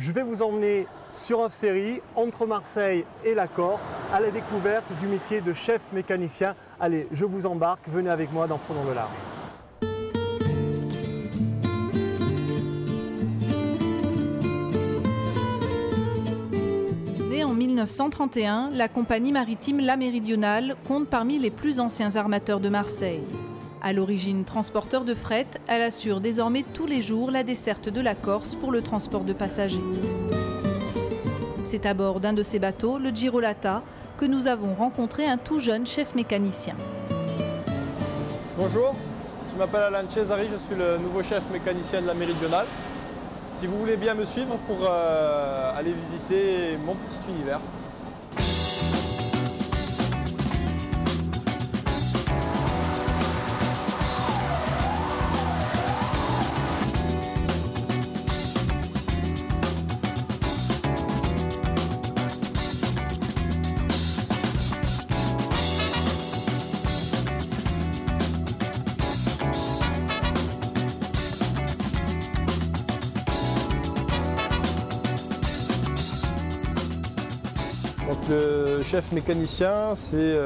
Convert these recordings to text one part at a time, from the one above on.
Je vais vous emmener sur un ferry entre Marseille et la Corse à la découverte du métier de chef mécanicien. Allez, je vous embarque, venez avec moi dans Prenons le large. Née en 1931, la compagnie maritime La Méridionale compte parmi les plus anciens armateurs de Marseille. À l'origine transporteur de fret, elle assure désormais tous les jours la desserte de la Corse pour le transport de passagers. C'est à bord d'un de ces bateaux, le Girolata, que nous avons rencontré un tout jeune chef mécanicien. Bonjour, je m'appelle Alain Cesari, je suis le nouveau chef mécanicien de La Méridionale. Si vous voulez bien me suivre pour aller visiter mon petit univers. Donc, le chef mécanicien, c'est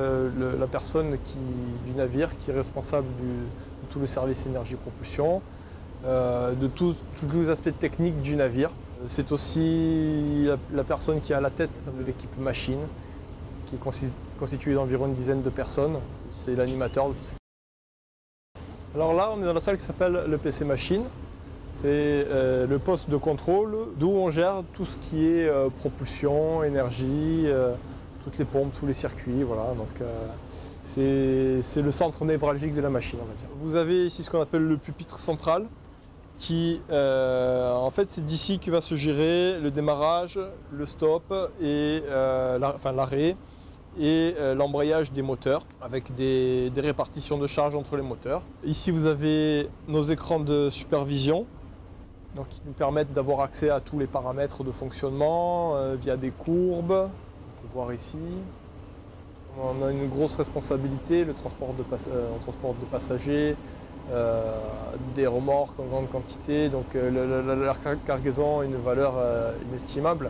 la personne du navire qui est responsable de tout le service énergie-propulsion, de tous les aspects techniques du navire. C'est aussi la personne qui est à la tête de l'équipe machine, qui est constituée d'environ une dizaine de personnes. C'est l'animateur de tout ça. Alors là, on est dans la salle qui s'appelle le PC Machine. C'est le poste de contrôle d'où on gère tout ce qui est propulsion, énergie, toutes les pompes, tous les circuits. Voilà. Donc, c'est le centre névralgique de la machine, on va dire. Vous avez ici ce qu'on appelle le pupitre central, qui en fait c'est d'ici que va se gérer le démarrage, le stop et l'arrêt et l'embrayage des moteurs avec des répartitions de charge entre les moteurs. Ici vous avez nos écrans de supervision, donc qui nous permettent d'avoir accès à tous les paramètres de fonctionnement via des courbes. On peut voir ici. On a une grosse responsabilité, le transport de passagers, des remorques en grande quantité, donc la cargaison a une valeur inestimable.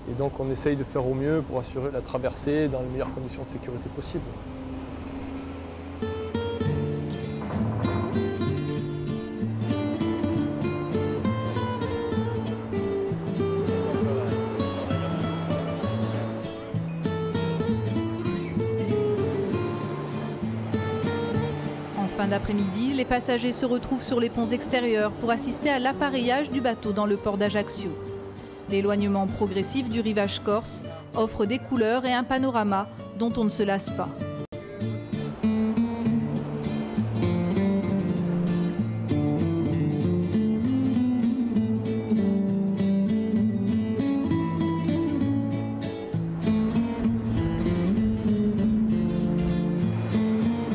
Et donc on essaye de faire au mieux pour assurer la traversée dans les meilleures conditions de sécurité possibles. En fin d'après-midi, les passagers se retrouvent sur les ponts extérieurs pour assister à l'appareillage du bateau dans le port d'Ajaccio. L'éloignement progressif du rivage corse offre des couleurs et un panorama dont on ne se lasse pas.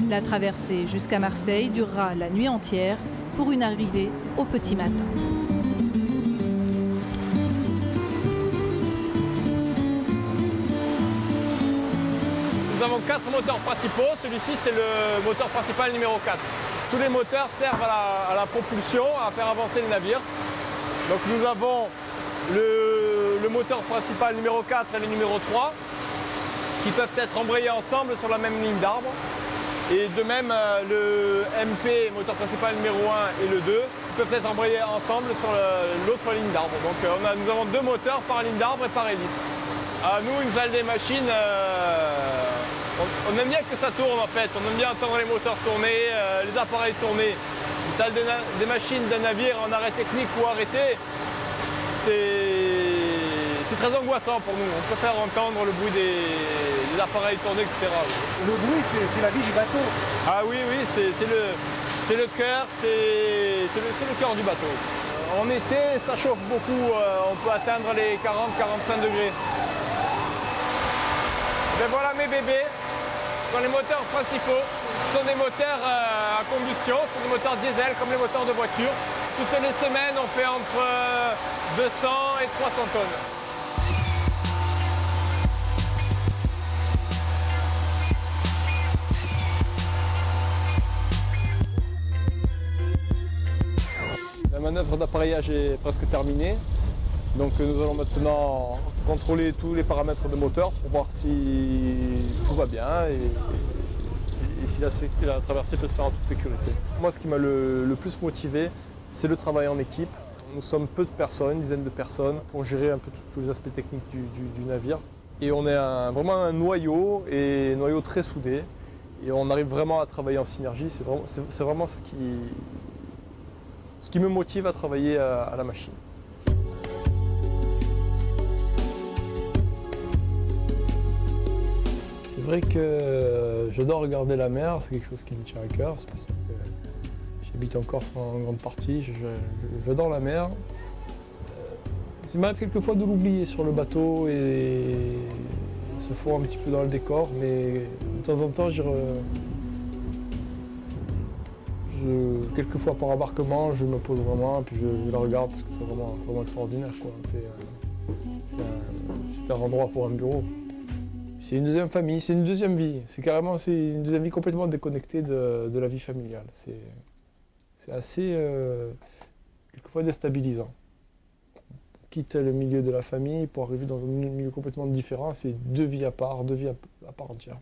La traversée jusqu'à Marseille durera la nuit entière pour une arrivée au petit matin. Nous avons 4 moteurs principaux, celui-ci c'est le moteur principal numéro 4. Tous les moteurs servent à la propulsion, à faire avancer le navire. Donc nous avons le moteur principal numéro 4 et le numéro 3 qui peuvent être embrayés ensemble sur la même ligne d'arbre. Et de même le MP, moteur principal numéro 1 et le 2, peuvent être embrayés ensemble sur l'autre ligne d'arbre. Donc nous avons 2 moteurs par ligne d'arbre et par hélice. À nous, une salle des machines, on aime bien que ça tourne en fait, on aime bien entendre les moteurs tourner, les appareils tourner. Une salle des machines d'un navire en arrêt technique ou arrêté, c'est très angoissant pour nous. On préfère entendre le bruit des appareils tourner, etc. Le bruit, c'est la vie du bateau. Ah oui, c'est le cœur, c'est le cœur du bateau. En été, ça chauffe beaucoup, on peut atteindre les 40-45 degrés. Et voilà mes bébés, ce sont les moteurs principaux. Ce sont des moteurs à combustion, ce sont des moteurs diesel comme les moteurs de voiture. Toutes les semaines, on fait entre 200 et 300 tonnes. La manœuvre d'appareillage est presque terminée. Donc nous allons maintenant contrôler tous les paramètres de moteur pour voir si tout va bien et si la traversée peut se faire en toute sécurité. Moi, ce qui m'a le plus motivé, c'est le travail en équipe. Nous sommes peu de personnes, une dizaine de personnes, pour gérer un peu tous les aspects techniques du navire. Et on est vraiment un noyau, et un noyau très soudé. Et on arrive vraiment à travailler en synergie. C'est vraiment ce qui me motive à travailler à la machine. C'est vrai que j'adore regarder la mer, c'est quelque chose qui me tient à cœur. C'est pour ça que j'habite en Corse en grande partie. J'adore la mer. Il m'arrive quelquefois de l'oublier sur le bateau et se fond un petit peu dans le décor, mais de temps en temps, quelquefois par embarquement, je me pose vraiment et puis je la regarde parce que c'est vraiment extraordinaire, quoi. C'est un super endroit pour un bureau. C'est une deuxième famille, c'est une deuxième vie. C'est une deuxième vie complètement déconnectée de la vie familiale. C'est assez, quelquefois, déstabilisant. On quitte le milieu de la famille pour arriver dans un milieu complètement différent. C'est deux vies à part entière.